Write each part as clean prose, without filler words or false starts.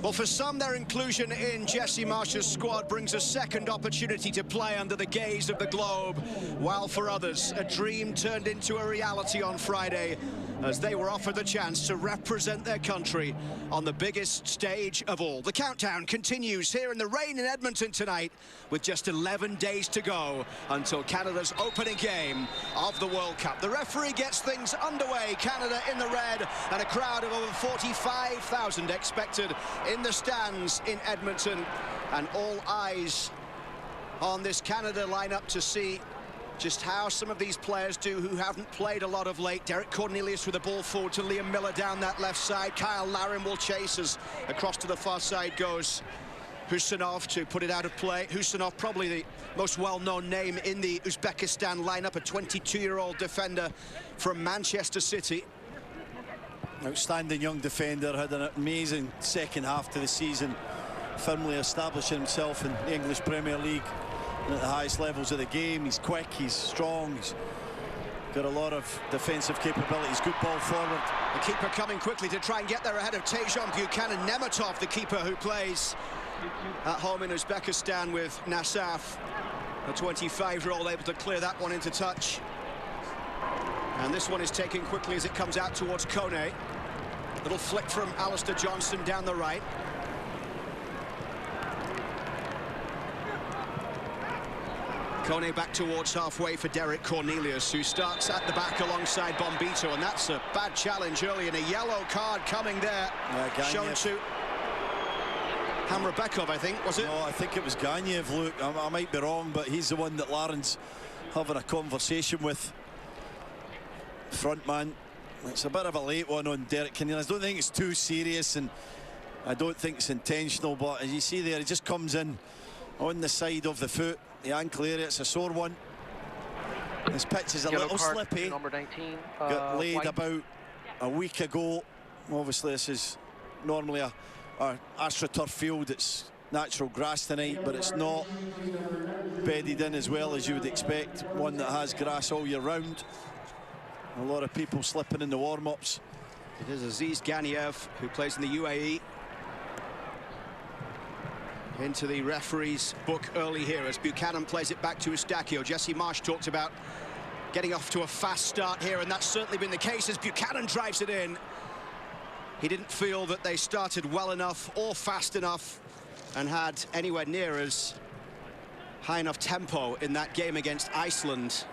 Well, for some, their inclusion in Jesse Marsch's squad brings a second opportunity to play under the gaze of the globe, while for others, a dream turned into a reality on Friday as they were offered the chance to represent their country on the biggest stage of all. The countdown continues here in the rain in Edmonton tonight, with just 11 days to go until Canada's opening game of the World Cup. The referee gets things underway. Canada in the red, and a crowd of over 45,000 expected in the stands in Edmonton, and all eyes on this Canada lineup to see just how some of these players do who haven't played a lot of late. Derek Cornelius with the ball forward to Liam Miller down that left side. Kyle Larin will chase as across to the far side goes Husanov to put it out of play. Husanov, probably the most well-known name in the Uzbekistan lineup, a 22-year-old defender from Manchester City. Outstanding young defender, had an amazing second half to the season, firmly establishing himself in the English Premier League at the highest levels of the game. He's quick, he's strong, he's got a lot of defensive capabilities, good ball forward. The keeper coming quickly to try and get there ahead of Tejan Buchanan. Nemetov, the keeper who plays at home in Uzbekistan with Nasaf, a 25-year-old, able to clear that one into touch. And this one is taken quickly as it comes out towards Kone. Little flick from Alistair Johnston down the right. Kone back towards halfway for Derek Cornelius, who starts at the back alongside Bombito, and that's a bad challenge early, and a yellow card coming there, shown to Hamrabekov, I think, was it? No, I think it was Ganev, Luke. I might be wrong, but he's the one that Larin's having a conversation with. Front man. It's a bit of a late one on Derek Cornelius. I don't think it's too serious, and I don't think it's intentional, but as you see there, he just comes in on the side of the foot, the ankle area. It's a sore one. This pitch is a little slippy. Number 19, got laid White. about a week ago. Obviously, this is normally a AstroTurf field. It's natural grass tonight, but it's not bedded in as well as you would expect one that has grass all year round. A lot of people slipping in the warm-ups. It is Aziz Ganiev, who plays in the UAE. Into the referee's book early here as Buchanan plays it back to Eustachio. Jesse Marsch talked about getting off to a fast start here, and that's certainly been the case as Buchanan drives it in. He didn't feel that they started well enough or fast enough and had anywhere near as high enough tempo in that game against Iceland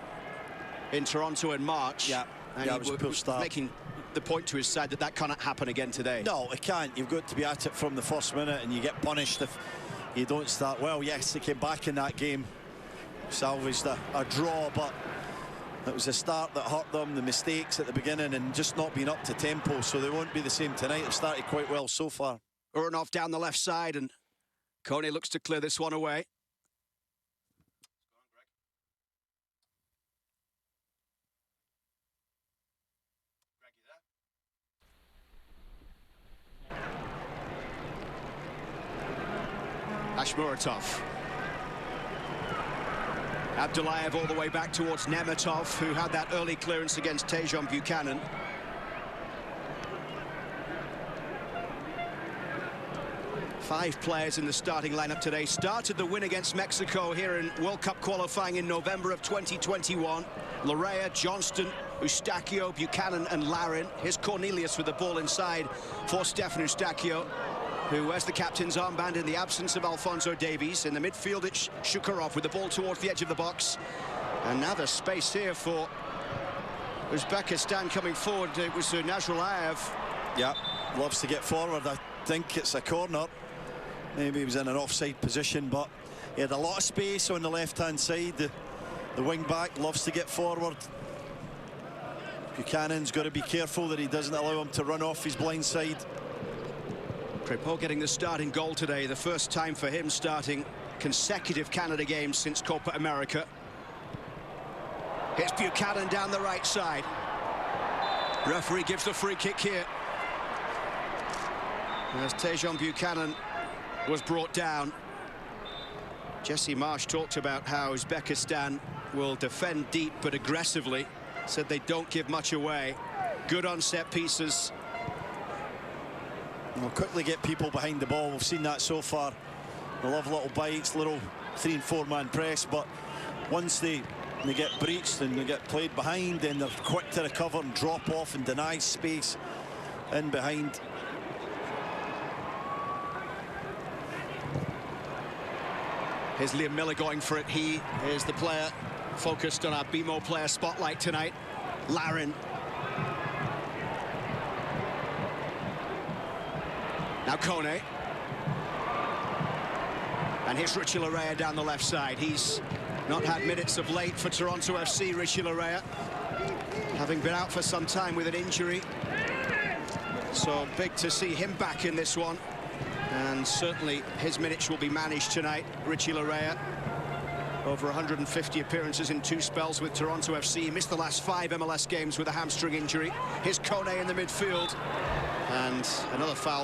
in Toronto in March. Yeah, and it was a poor start. Making the point to his side that that cannot happen again today. No, it can't. You've got to be at it from the first minute, and you get punished if you don't start well. Yes, they came back in that game, salvaged a draw, but it was the start that hurt them, the mistakes at the beginning, and just not being up to tempo, so they won't be the same tonight. They've started quite well so far. Uranov down the left side, and Kone looks to clear this one away. Ashmuratov. Abdullayev all the way back towards Nemetov, who had that early clearance against Tejan Buchanan. Five players in the starting lineup today. Started the win against Mexico here in World Cup qualifying in November of 2021. Larea, Johnston, Eustachio, Buchanan and Larin. Here's Cornelius with the ball inside for Stefan Eustachio, who wears the captain's armband in the absence of Alphonso Davies. In the midfield, it's Shukurov with the ball towards the edge of the box. And now there's space here for Uzbekistan coming forward. It was Nazrulayev. Yeah, loves to get forward. I think it's a corner. Maybe he was in an offside position, but he had a lot of space on the left-hand side. The wing-back loves to get forward. Buchanan's got to be careful that he doesn't allow him to run off his blind side. Crépeau getting the starting goal today, the first time for him starting consecutive Canada games since Copa America. It's Buchanan down the right side. Referee gives the free kick here, as Tejan Buchanan was brought down. Jesse Marsch talked about how Uzbekistan will defend deep but aggressively. Said they don't give much away. Good on set pieces. We'll quickly get people behind the ball. We've seen that so far. They love little bites, little 3- and 4-man press, but once they get breached and they get played behind, then they're quick to recover and drop off and deny space in behind. Here's Liam Miller going for it. He is the player focused on our BMO player spotlight tonight. Larin. Now Kone. And here's Richie Laryea down the left side. He's not had minutes of late for Toronto FC, Richie Laryea, having been out for some time with an injury. So big to see him back in this one. And certainly his minutes will be managed tonight. Richie Laryea, over 150 appearances in 2 spells with Toronto FC. He missed the last 5 MLS games with a hamstring injury. Here's Kone in the midfield. And another foul.